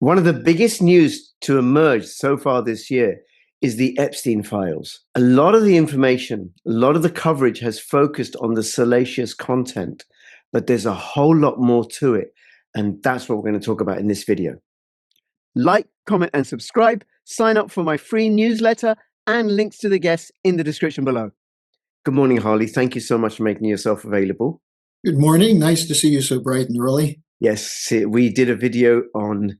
One of the biggest news to emerge so far this year is the Epstein files. A lot of the information, a lot of the coverage has focused on the salacious content, but there's a whole lot more to it. And that's what we're going to talk about in this video. Like, comment, and subscribe. Sign up for my free newsletter and links to the guests in the description below. Good morning, Harley. Thank you so much for making yourself available. Good morning. Nice to see you so bright and early. Yes, we did a video on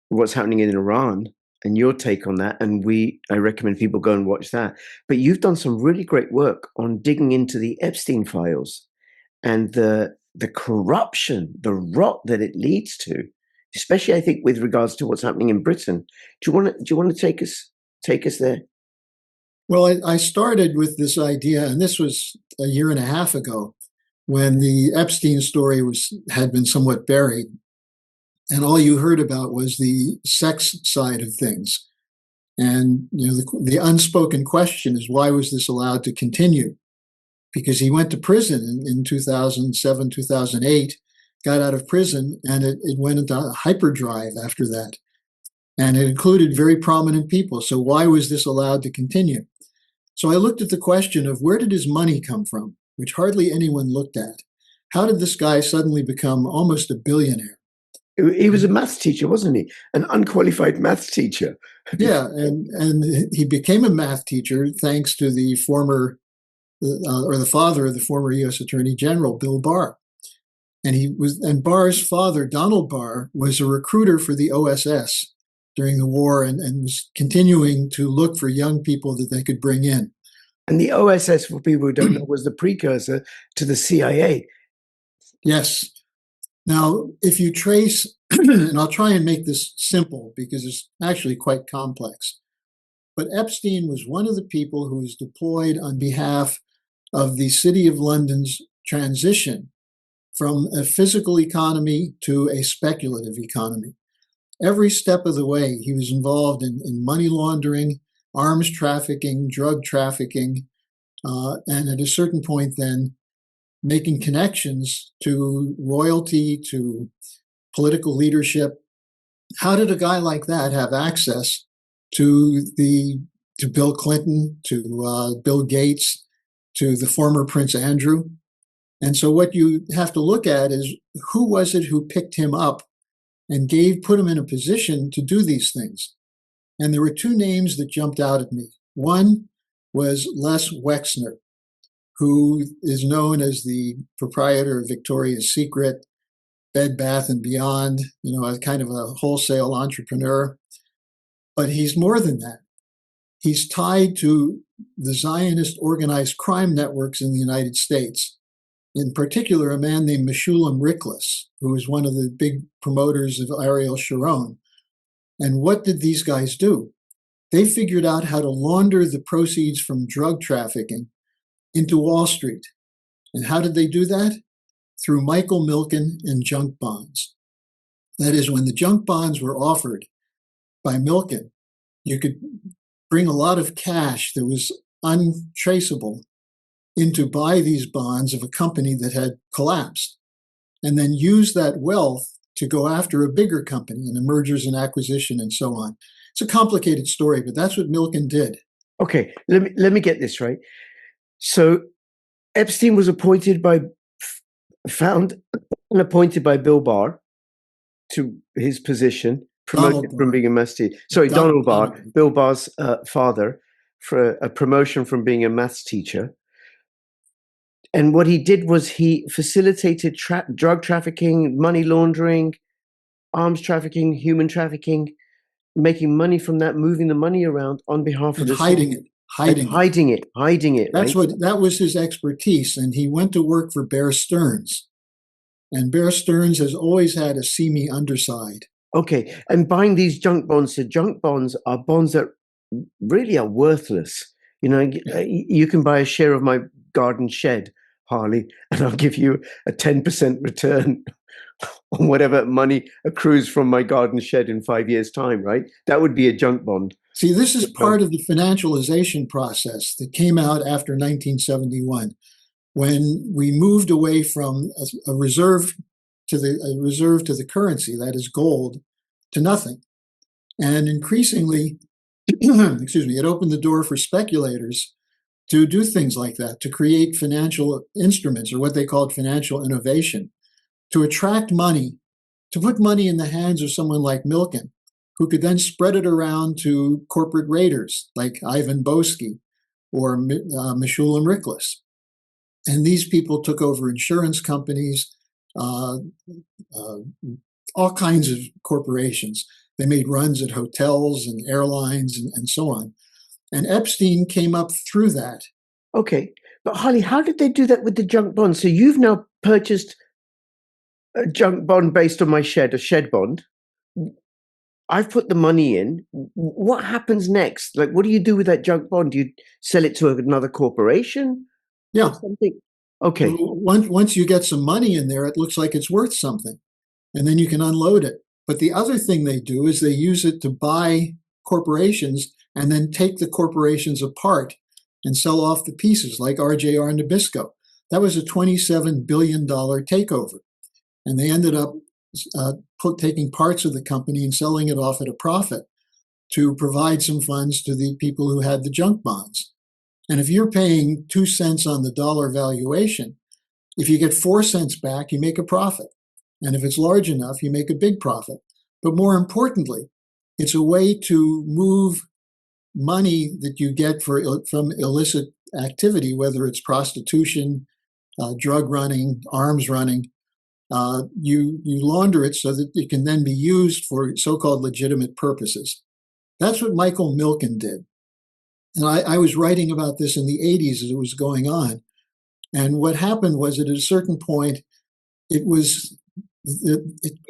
what's happening in Iran and your take on that. And I recommend people go and watch that. But you've done some really great work on digging into the Epstein files and the corruption, the rot that it leads to, especially I think with regards to what's happening in Britain. Do you want to take us there? Well, I started with this idea, and this was a year and a half ago, when the Epstein story had been somewhat buried. And all you heard about was the sex side of things. And the unspoken question is, why was this allowed to continue? Because he went to prison in 2007, 2008, got out of prison, and it went into hyperdrive after that. And it included very prominent people. So why was this allowed to continue? So I looked at the question of where did his money come from, which hardly anyone looked at. How did this guy suddenly become almost a billionaire? He was a maths teacher, wasn't he? An unqualified maths teacher. Yeah, and he became a math teacher thanks to the father of the former U.S. Attorney General, Bill Barr. And Barr's father, Donald Barr, was a recruiter for the OSS during the war and was continuing to look for young people that they could bring in. And the OSS, for people who don't know, was the precursor to the CIA. Yes. Now, if you trace, and I'll try and make this simple because it's actually quite complex, but Epstein was one of the people who was deployed on behalf of the City of London's transition from a physical economy to a speculative economy. Every step of the way, he was involved in money laundering, arms trafficking, drug trafficking, and at a certain point then, making connections to royalty, to political leadership. How did a guy like that have access to Bill Clinton, to Bill Gates, to the former Prince Andrew? And so what you have to look at is who was it who picked him up and put him in a position to do these things? And there were two names that jumped out at me. One was Les Wexner, who is known as the proprietor of Victoria's Secret, Bed Bath & Beyond, as kind of a wholesale entrepreneur. But he's more than that. He's tied to the Zionist organized crime networks in the United States. In particular, a man named Meshulam Riklis, who was one of the big promoters of Ariel Sharon. And what did these guys do? They figured out how to launder the proceeds from drug trafficking into Wall Street. And how did they do that? Through Michael Milken and junk bonds. That is, when the junk bonds were offered by Milken, you could bring a lot of cash that was untraceable in to buy these bonds of a company that had collapsed, and then use that wealth to go after a bigger company in mergers and acquisition and so on. It's a complicated story, but that's what Milken did. Okay, let me get this right. So Epstein was found and appointed by Bill Barr to his position, promoted from being a maths teacher. Sorry, Donald Barr, Bill Barr's father, for a promotion from being a maths teacher. And what he did was he facilitated drug trafficking, money laundering, arms trafficking, human trafficking, making money from that, moving the money around on behalf of the hiding it. That was his expertise. And he went to work for Bear Stearns. And Bear Stearns has always had a seamy underside. Okay. And buying these junk bonds. So junk bonds are bonds that really are worthless. You can buy a share of my garden shed, Harley, and I'll give you a 10% return on whatever money accrues from my garden shed in 5 years' time, right? That would be a junk bond. See, this is part of the financialization process that came out after 1971, when we moved away from a reserve to the currency, that is gold, to nothing. And increasingly, excuse me, it opened the door for speculators to do things like that, to create financial instruments, or what they called financial innovation, to attract money, to put money in the hands of someone like Milken, who could then spread it around to corporate raiders like Ivan Boesky or Meshulam Riklis. And these people took over insurance companies, all kinds of corporations. They made runs at hotels and airlines and so on. And Epstein came up through that. Okay. But Harley, how did they do that with the junk bond? So you've now purchased a junk bond based on my shed, a shed bond. I've put the money in. What happens next? Like, what do you do with that junk bond? Do you sell it to another corporation? Yeah. Something? Okay. Well, once you get some money in there, it looks like it's worth something. And then you can unload it. But the other thing they do is they use it to buy corporations and then take the corporations apart and sell off the pieces, like RJR Nabisco. That was a $27 billion takeover. And they ended up taking parts of the company and selling it off at a profit to provide some funds to the people who had the junk bonds. And if you're paying 2 cents on the dollar valuation, if you get 4 cents back, you make a profit. And if it's large enough, you make a big profit. But more importantly, it's a way to move money that you get from illicit activity, whether it's prostitution, drug running, arms running. You launder it so that it can then be used for so-called legitimate purposes. That's what Michael Milken did. And I was writing about this in the 80s as it was going on. And what happened was that at a certain point, it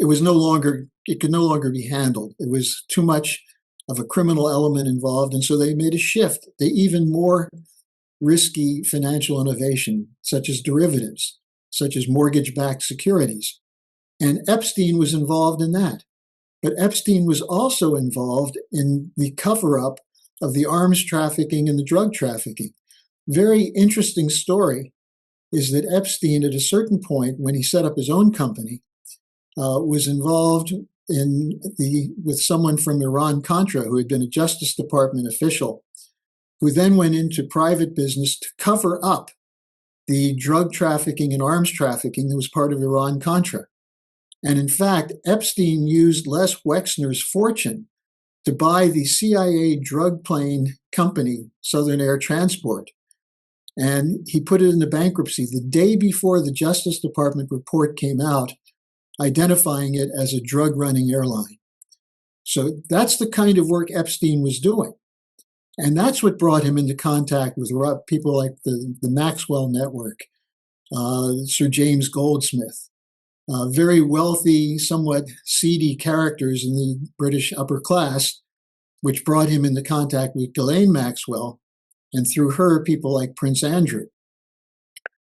could no longer be handled. It was too much of a criminal element involved. And so they made a shift to even more risky financial innovation, such as derivatives, such as mortgage-backed securities. And Epstein was involved in that. But Epstein was also involved in the cover-up of the arms trafficking and the drug trafficking. Very interesting story is that Epstein, at a certain point, when he set up his own company, was involved with someone from Iran-Contra who had been a Justice Department official, who then went into private business to cover up the drug trafficking and arms trafficking that was part of Iran-Contra. And in fact, Epstein used Les Wexner's fortune to buy the CIA drug plane company, Southern Air Transport. And he put it into bankruptcy the day before the Justice Department report came out, identifying it as a drug-running airline. So that's the kind of work Epstein was doing. And that's what brought him into contact with people like the Maxwell Network, Sir James Goldsmith, very wealthy, somewhat seedy characters in the British upper class, which brought him into contact with Ghislaine Maxwell, and through her, people like Prince Andrew.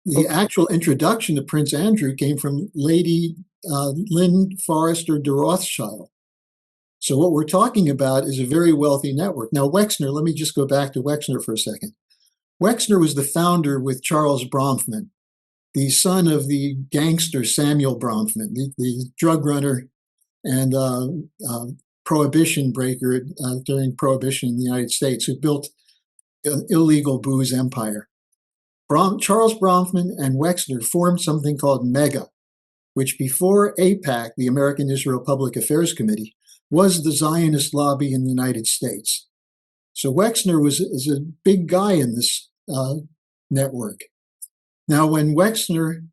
The actual introduction to Prince Andrew came from Lady Lynn Forrester de Rothschild. So what we're talking about is a very wealthy network. Now, Wexner, let me just go back to Wexner for a second. Wexner was the founder with Charles Bronfman, the son of the gangster Samuel Bronfman, the drug runner and prohibition breaker during Prohibition in the United States, who built an illegal booze empire. Charles Bronfman and Wexner formed something called MEGA, which before AIPAC, the American Israel Public Affairs Committee, was the Zionist lobby in the United States. So Wexner is a big guy in this network. Now, when Wexner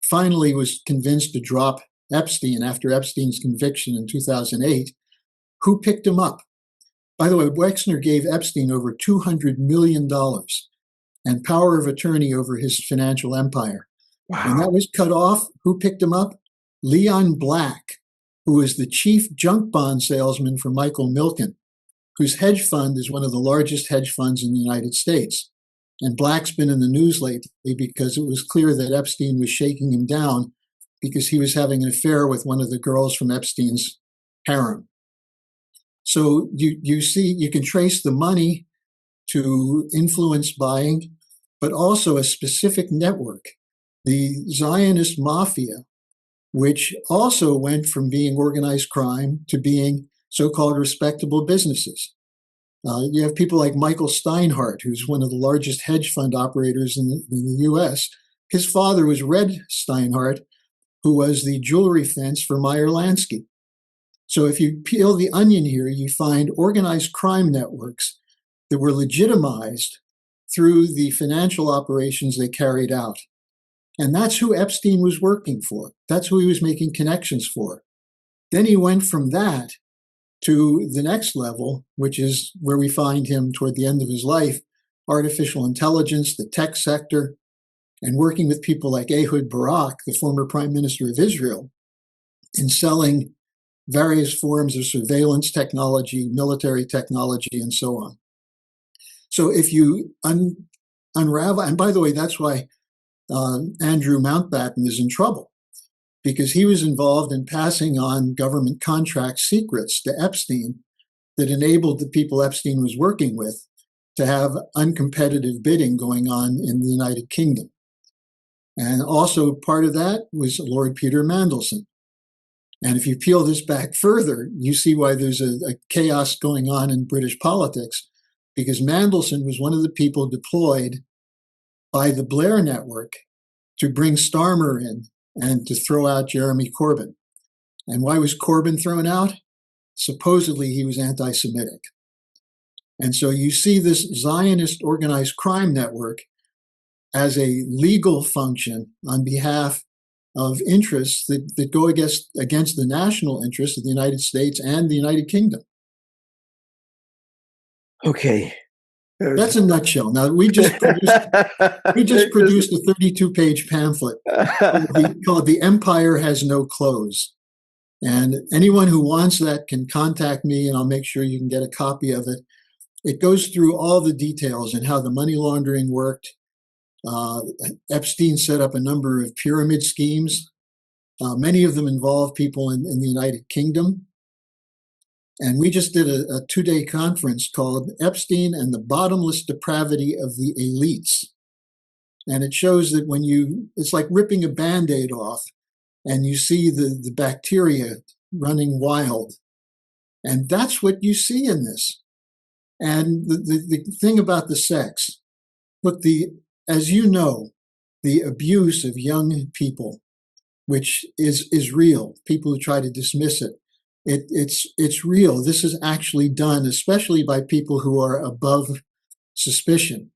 finally was convinced to drop Epstein after Epstein's conviction in 2008, who picked him up? By the way, Wexner gave Epstein over $200 million and power of attorney over his financial empire. Wow. When that was cut off, who picked him up? Leon Black, who was the chief junk bond salesman for Michael Milken, whose hedge fund is one of the largest hedge funds in the United States. And Black's been in the news lately because it was clear that Epstein was shaking him down because he was having an affair with one of the girls from Epstein's harem. So you see, you can trace the money to influence buying, but also a specific network. The Zionist mafia which also went from being organized crime to being so-called respectable businesses. You have people like Michael Steinhardt, who's one of the largest hedge fund operators in the U.S. His father was Red Steinhardt, who was the jewelry fence for Meyer Lansky. So if you peel the onion here, you find organized crime networks that were legitimized through the financial operations they carried out. And that's who Epstein was working for. That's who he was making connections for. Then he went from that to the next level, which is where we find him toward the end of his life, artificial intelligence, the tech sector, and working with people like Ehud Barak, the former prime minister of Israel, in selling various forms of surveillance technology, military technology, and so on. So if you unravel, and by the way, that's why Andrew Mountbatten is in trouble, because he was involved in passing on government contract secrets to Epstein that enabled the people Epstein was working with to have uncompetitive bidding going on in the United Kingdom. And also part of that was Lord Peter Mandelson. And if you peel this back further, you see why there's a chaos going on in British politics, because Mandelson was one of the people deployed by the Blair Network to bring Starmer in and to throw out Jeremy Corbyn. And why was Corbyn thrown out? Supposedly he was anti-Semitic. And so you see this Zionist organized crime network as a legal function on behalf of interests that go against the national interests of the United States and the United Kingdom. Okay. That's a nutshell. Now, we just produced a 32-page pamphlet called The Empire Has No Clothes. And anyone who wants that can contact me, and I'll make sure you can get a copy of it. It goes through all the details and how the money laundering worked. Epstein set up a number of pyramid schemes. Many of them involved people in the United Kingdom. And we just did a 2-day conference called Epstein and the Bottomless Depravity of the Elites. And it shows that it's like ripping a Band-Aid off and you see the bacteria running wild. And that's what you see in this. And the thing about the sex, look, as you know, the abuse of young people, which is real, people who try to dismiss it, it's real. This is actually done, especially by people who are above suspicion.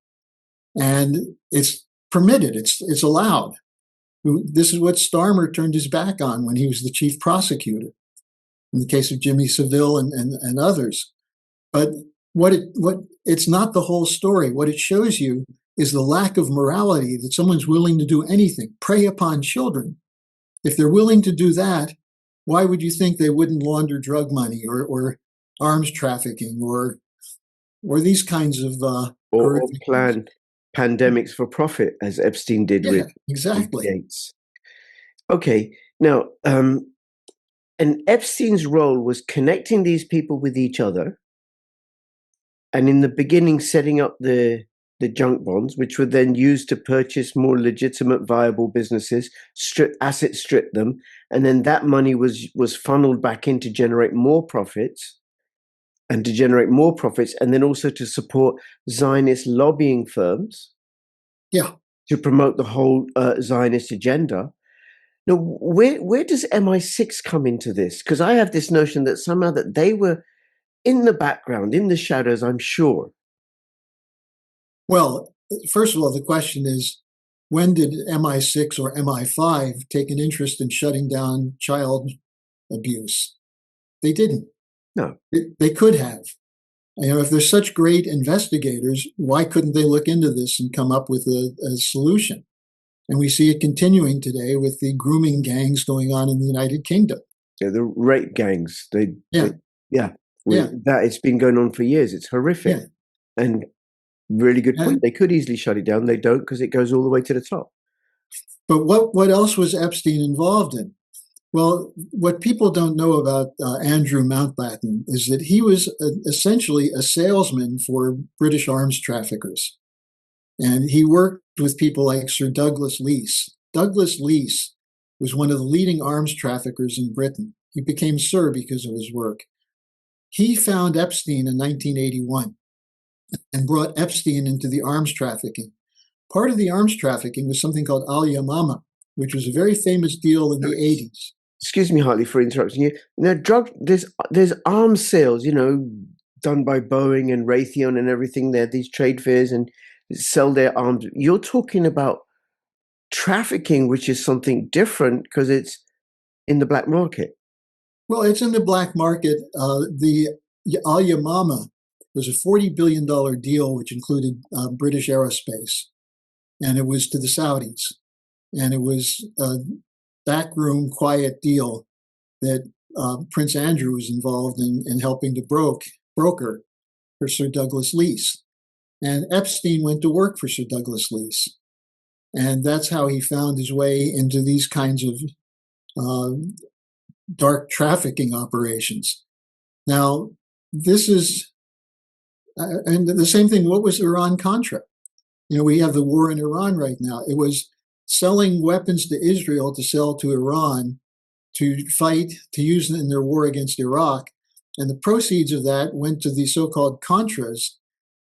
And it's permitted, it's allowed. This is what Starmer turned his back on when he was the chief prosecutor, in the case of Jimmy Savile and others. But it's not the whole story. What it shows you is the lack of morality, that someone's willing to do anything, prey upon children. If they're willing to do that, why would you think they wouldn't launder drug money or arms trafficking or these kinds of or plan pandemics for profit, as Epstein did with exactly. Gates. Okay, now, and Epstein's role was connecting these people with each other, and in the beginning setting up the junk bonds, which were then used to purchase more legitimate, viable businesses, strip them, and then that money was funneled back in to generate more profits, and then also to support Zionist lobbying firms, to promote the whole Zionist agenda. Now, where does MI6 come into this? Because I have this notion that somehow that they were in the background, in the shadows, I'm sure. Well, first of all, the question is, when did MI6 or MI5 take an interest in shutting down child abuse? They didn't. No. They could have. If they're such great investigators, why couldn't they look into this and come up with a solution? And we see it continuing today with the grooming gangs going on in the United Kingdom. Yeah, the rape gangs. That it's been going on for years. It's horrific. Yeah. And really good point. They could easily shut it down. They don't, because it goes all the way to the top. But what else was Epstein involved in? Well, what people don't know about Andrew Mountbatten is that he was essentially a salesman for British arms traffickers. And he worked with people like Sir Douglas Leese. Douglas Leese was one of the leading arms traffickers in Britain. He became Sir because of his work. He found Epstein in 1981 and brought Epstein into the arms trafficking. Part of the arms trafficking was something called Al Yamama, which was a very famous deal in the 80s. Excuse me, Harley, for interrupting you. There's arms sales, done by Boeing and Raytheon and everything. There, these trade fairs and sell their arms. You're talking about trafficking, which is something different because it's in the black market. Well, it's in the black market. The Al Yamama was a $40 billion deal, which included British aerospace, and it was to the Saudis. And it was a backroom, quiet deal that Prince Andrew was involved in helping to broker for Sir Douglas Leese. And Epstein went to work for Sir Douglas Leese. And that's how he found his way into these kinds of dark trafficking operations. Now, this is, and the same thing, what was Iran-Contra? We have the war in Iran right now. It was selling weapons to Israel to sell to Iran to fight, to use in their war against Iraq. And the proceeds of that went to the so-called Contras,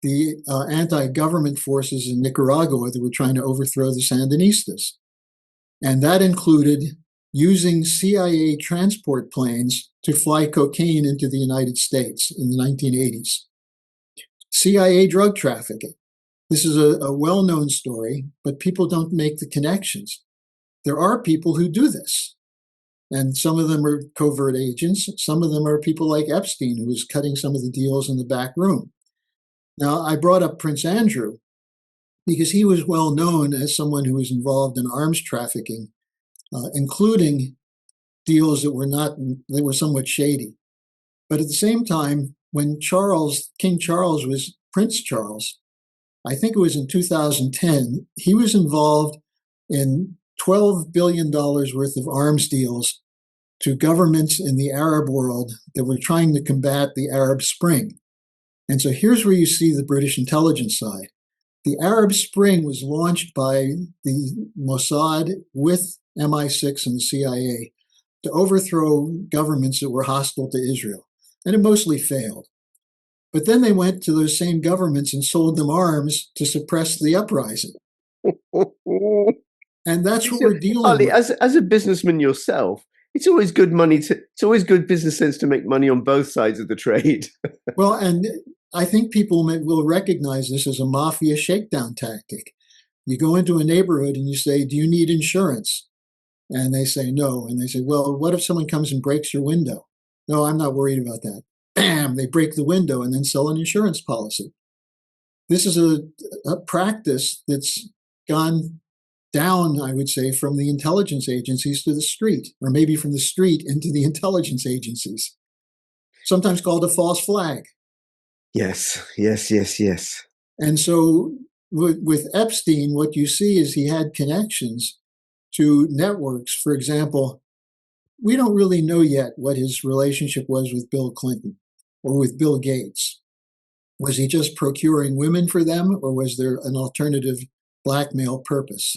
the anti-government forces in Nicaragua that were trying to overthrow the Sandinistas. And that included using CIA transport planes to fly cocaine into the United States in the 1980s. CIA drug trafficking. This is a well-known story, but people don't make the connections. There are people who do this. And some of them are covert agents. Some of them are people like Epstein, who was cutting some of the deals in the back room. Now, I brought up Prince Andrew because he was well known as someone who was involved in arms trafficking, including deals that were somewhat shady. But at the same time, when King Charles was Prince Charles, I think it was in 2010, he was involved in $12 billion worth of arms deals to governments in the Arab world that were trying to combat the Arab Spring. And so here's where you see the British intelligence side. The Arab Spring was launched by the Mossad with MI6 and the CIA to overthrow governments that were hostile to Israel. And it mostly failed. But then they went to those same governments and sold them arms to suppress the uprising. And that's what we're dealing Harley, with. As a businessman yourself, it's always good business sense to make money on both sides of the trade. Well, and I think people will recognize this as a mafia shakedown tactic. You go into a neighborhood and you say, do you need insurance? And they say no. And they say, well, what if someone comes and breaks your window? No, I'm not worried about that. Bam, they break the window and then sell an insurance policy. This is a practice that's gone down, I would say, from the intelligence agencies to the street, or maybe from the street into the intelligence agencies, sometimes called a false flag. Yes. And so with Epstein, what you see is he had connections to networks. For example, we don't really know yet what his relationship was with Bill Clinton or with Bill Gates. Was he just procuring women for them, or was there an alternative blackmail purpose?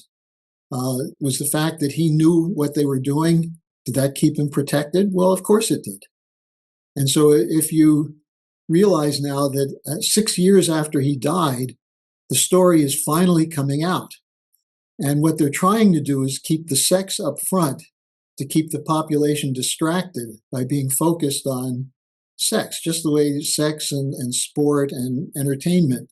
Was the fact that he knew what they were doing, did that keep him protected? Well, of course it did. And so if you realize now that 6 years after he died, the story is finally coming out. And what they're trying to do is keep the sex up front to keep the population distracted by being focused on sex, just the way sex and sport and entertainment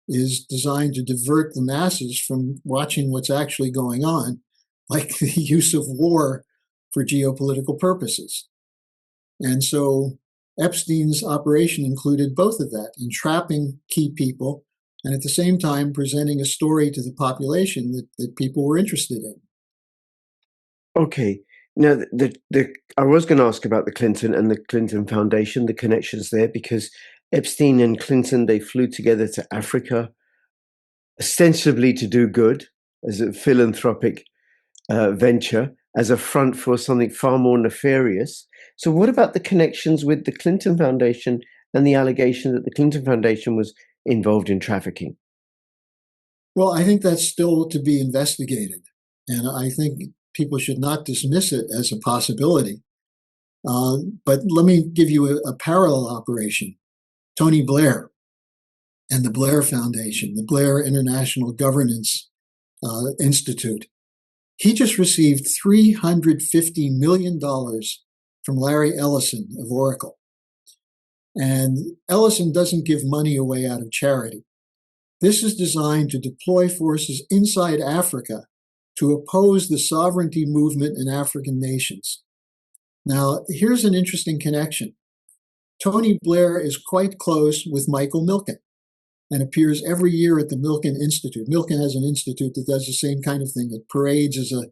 is designed to divert the masses from watching what's actually going on, like the use of war for geopolitical purposes. And so Epstein's operation included both of that, entrapping key people and at the same time presenting a story to the population that people were interested in. Okay. Now, I was going to ask about the Clinton and the Clinton Foundation, the connections there, because Epstein and Clinton, they flew together to Africa, ostensibly to do good as a philanthropic venture, as a front for something far more nefarious. So what about the connections with the Clinton Foundation and the allegation that the Clinton Foundation was involved in trafficking? Well, I think that's still to be investigated. And I think people should not dismiss it as a possibility. But let me give you a parallel operation. Tony Blair and the Blair Foundation, the Blair International Governance Institute. He just received $350 million from Larry Ellison of Oracle. And Ellison doesn't give money away out of charity. This is designed to deploy forces inside Africa to oppose the sovereignty movement in African nations. Now, here's an interesting connection. Tony Blair is quite close with Michael Milken and appears every year at the Milken Institute. Milken has an institute that does the same kind of thing. It parades as an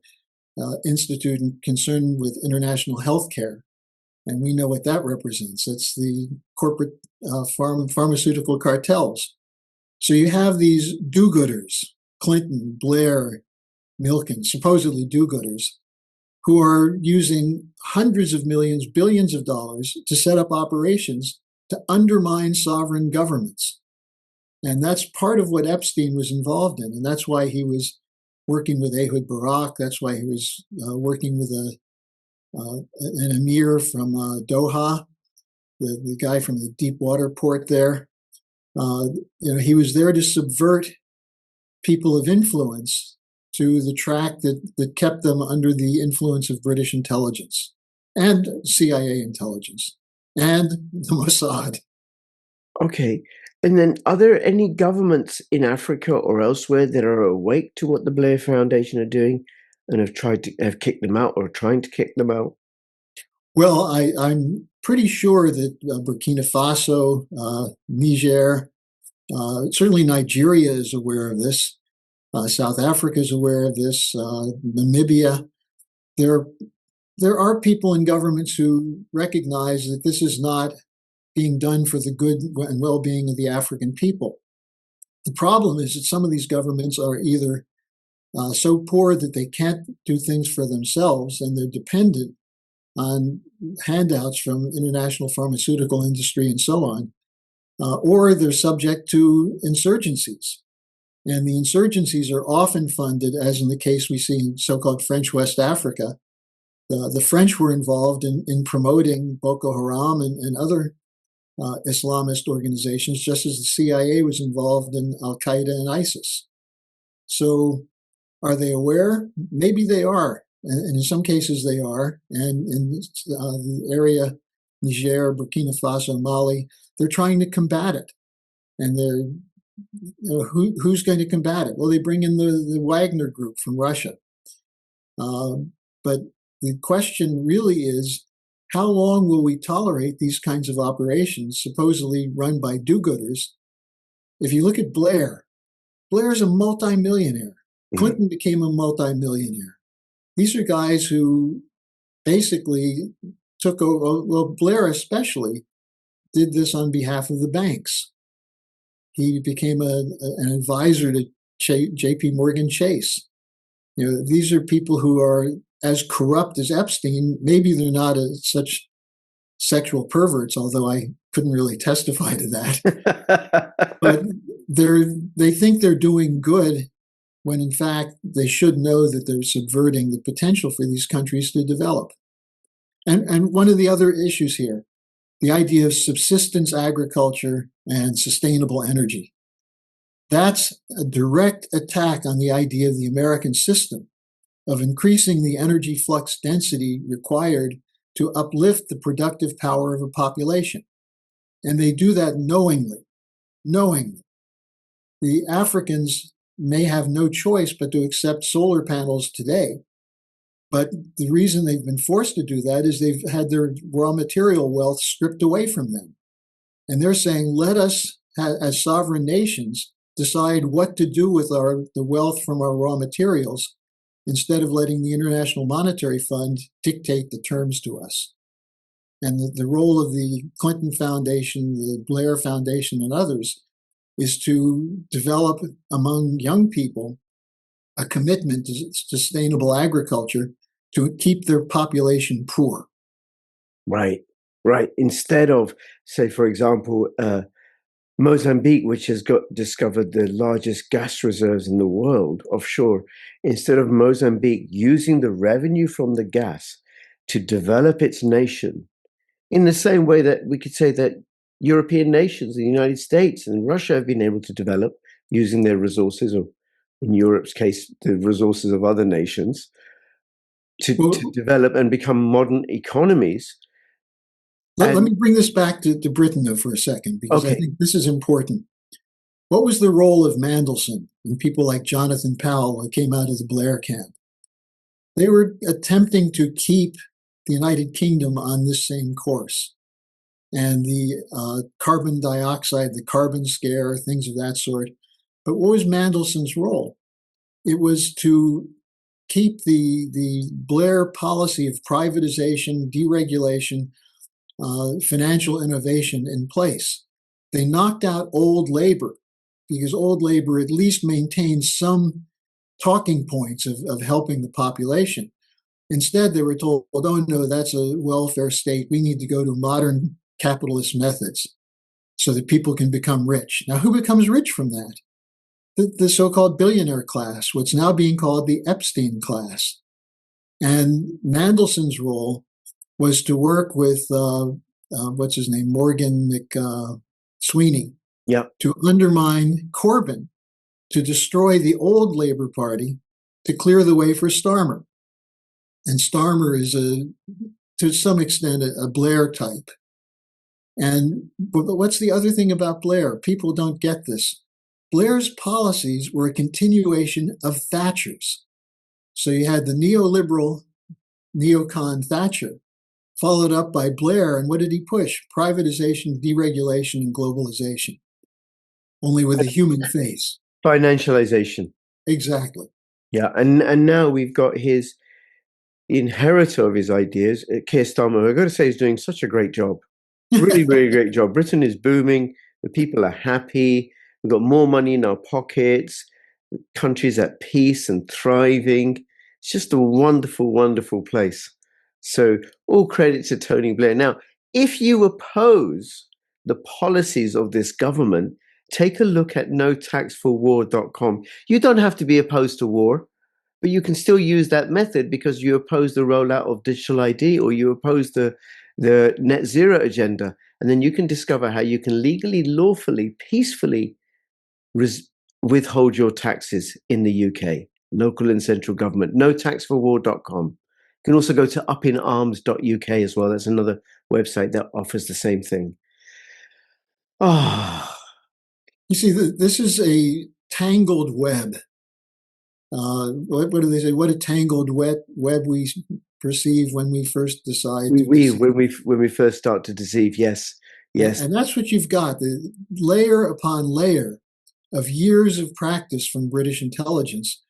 institute concerned with international health care. And we know what that represents. It's the corporate pharmaceutical cartels. So you have these do-gooders, Clinton, Blair, Milken, supposedly do-gooders, who are using hundreds of millions, billions of dollars to set up operations to undermine sovereign governments. And that's part of what Epstein was involved in. And that's why he was working with Ehud Barak. That's why he was working with an emir from Doha, the guy from the deep water port there. He was there to subvert people of influence to the track that kept them under the influence of British intelligence and CIA intelligence and the Mossad. Okay. And then are there any governments in Africa or elsewhere that are awake to what the Blair Foundation are doing and have kicked them out or are trying to kick them out? Well, I'm pretty sure that Burkina Faso, Niger, certainly Nigeria is aware of this. South Africa is aware of this. Namibia. There are people in governments who recognize that this is not being done for the good and well-being of the African people. The problem is that some of these governments are either so poor that they can't do things for themselves and they're dependent on handouts from international pharmaceutical industry and so on, or they're subject to insurgencies. And the insurgencies are often funded, as in the case we see in so-called French West Africa. The French were involved in promoting Boko Haram and other Islamist organizations, just as the CIA was involved in Al-Qaeda and ISIS. So are they aware? Maybe they are. And in some cases they are. And in the area, Niger, Burkina Faso, Mali, they're trying to combat it. And who's going to combat it? Well, they bring in the Wagner group from Russia. But the question really is, how long will we tolerate these kinds of operations, supposedly run by do-gooders? If you look at Blair, Blair's a multimillionaire. Clinton became a multimillionaire. These are guys who basically took over. Well, Blair especially did this on behalf of the banks. He became an advisor to J.P. Morgan Chase. These are people who are as corrupt as Epstein. Maybe they're not such sexual perverts, although I couldn't really testify to that. But they think they're doing good when in fact they should know that they're subverting the potential for these countries to develop. And one of the other issues here, the idea of subsistence agriculture and sustainable energy. That's a direct attack on the idea of the American system of increasing the energy flux density required to uplift the productive power of a population. And they do that knowingly. The Africans may have no choice but to accept solar panels today. But the reason they've been forced to do that is they've had their raw material wealth stripped away from them. And they're saying, let us, as sovereign nations, decide what to do with the wealth from our raw materials instead of letting the International Monetary Fund dictate the terms to us. And the role of the Clinton Foundation, the Blair Foundation, and others is to develop among young people a commitment to sustainable agriculture to keep their population poor. Right. Instead of, say, for example, Mozambique, which has got discovered the largest gas reserves in the world offshore, instead of Mozambique using the revenue from the gas to develop its nation, in the same way that we could say that European nations, the United States and Russia have been able to develop using their resources, or in Europe's case, the resources of other nations, to develop and become modern economies. Let me bring this back to Britain, though, for a second, because I Okay. think this is important. What was the role of Mandelson and people like Jonathan Powell who came out of the Blair camp? They were attempting to keep the United Kingdom on this same course. And the carbon dioxide, the carbon scare, things of that sort. But what was Mandelson's role? It was to keep the Blair policy of privatization, deregulation, financial innovation in place. They knocked out old labor because old labor at least maintains some talking points of helping the population. Instead, they were told, oh no, that's a welfare state. We need to go to modern capitalist methods so that people can become rich. Now, who becomes rich from that? The so-called billionaire class, what's now being called the Epstein class. And Mandelson's role was to work with, what's his name, Morgan McSweeney, to undermine Corbyn, to destroy the old Labour Party, to clear the way for Starmer. And Starmer is, to some extent, a Blair type. But what's the other thing about Blair? People don't get this. Blair's policies were a continuation of Thatcher's. So you had the neoliberal neocon Thatcher, followed up by Blair. And what did he push? Privatization, deregulation, and globalization, only with a human face. Financialization. Exactly. Yeah, and now we've got his inheritor of his ideas, Keir Starmer, who I've got to say is doing such a great job. Really, really great job. Britain is booming. The people are happy. We've got more money in our pockets. The country's at peace and thriving. It's just a wonderful, wonderful place. So all credit to Tony Blair. Now, if you oppose the policies of this government, take a look at notaxforwar.com. You don't have to be opposed to war, but you can still use that method because you oppose the rollout of digital ID, or you oppose the net zero agenda. And then you can discover how you can legally, lawfully, peacefully withhold your taxes in the UK, local and central government. Notaxforwar.com. You can also go to upinarms.uk as well. That's another website that offers the same thing. You see, this is a tangled web. What do they say? What a tangled web we perceive when we first decide to deceive. When we first start to deceive, yes. And that's what you've got, the layer upon layer of years of practice from British intelligence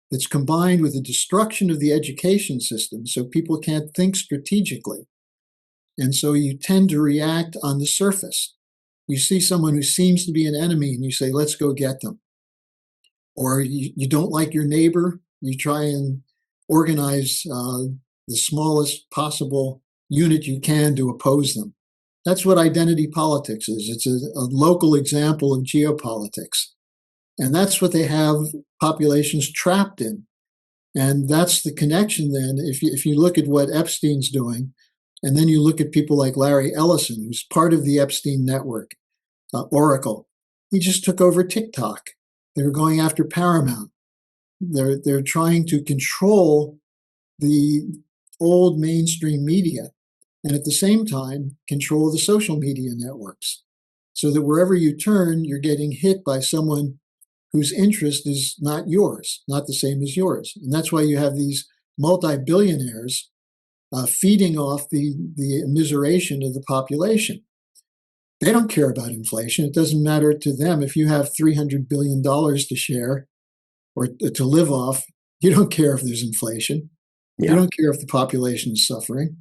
that's combined with the destruction of the education system, so people can't think strategically. And so you tend to react on the surface. You see someone who seems to be an enemy and you say, let's go get them. Or you don't like your neighbor, you try and organize the smallest possible unit you can to oppose them. That's what identity politics is. It's a local example of geopolitics. And that's what they have populations trapped in. And that's the connection then. If you look at what Epstein's doing, and then you look at people like Larry Ellison, who's part of the Epstein network, Oracle, he just took over TikTok. They were going after Paramount. They're trying to control the old mainstream media and at the same time control the social media networks so that wherever you turn, you're getting hit by someone whose interest is not yours, not the same as yours. And that's why you have these multi-billionaires feeding off the immiseration of the population. They don't care about inflation. It doesn't matter to them. If you have $300 billion to share or to live off, you don't care if there's inflation. Yeah. You don't care if the population is suffering.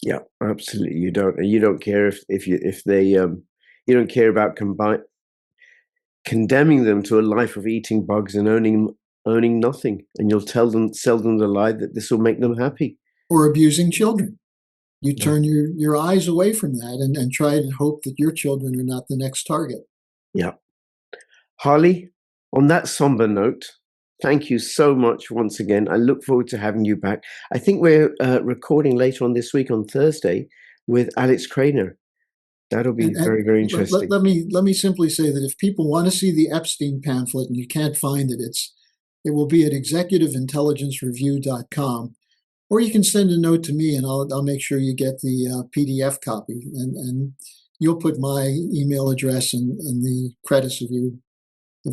Yeah, absolutely. You don't. You don't care if they you don't care about condemning them to a life of eating bugs and owning nothing, and you'll sell them the lie that this will make them happy. Or abusing children. You turn your eyes away from that and try to hope that your children are not the next target. Yeah. Harley, on that somber note, thank you so much once again. I look forward to having you back. I think we're recording later on this week on Thursday with Alex Craner. That'll be And very, very let, interesting. let me simply say that if people want to see the Epstein pamphlet and you can't find it, it will be at executiveintelligencereview.com, or you can send a note to me and I'll make sure you get the PDF copy, and you'll put my email address and the credits of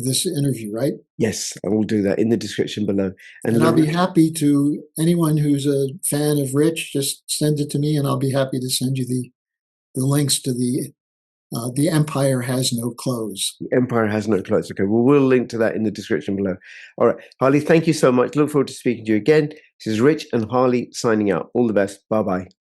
this interview, right? Yes, I will do that in the description below. And I'll be happy to, anyone who's a fan of Rich, just send it to me and I'll be happy to send you the links to the Empire Has No Clothes. The Empire Has No Clothes. Okay, well, we'll link to that in the description below. All right, Harley, thank you so much. Look forward to speaking to you again. This is Rich and Harley signing out. All the best. Bye-bye.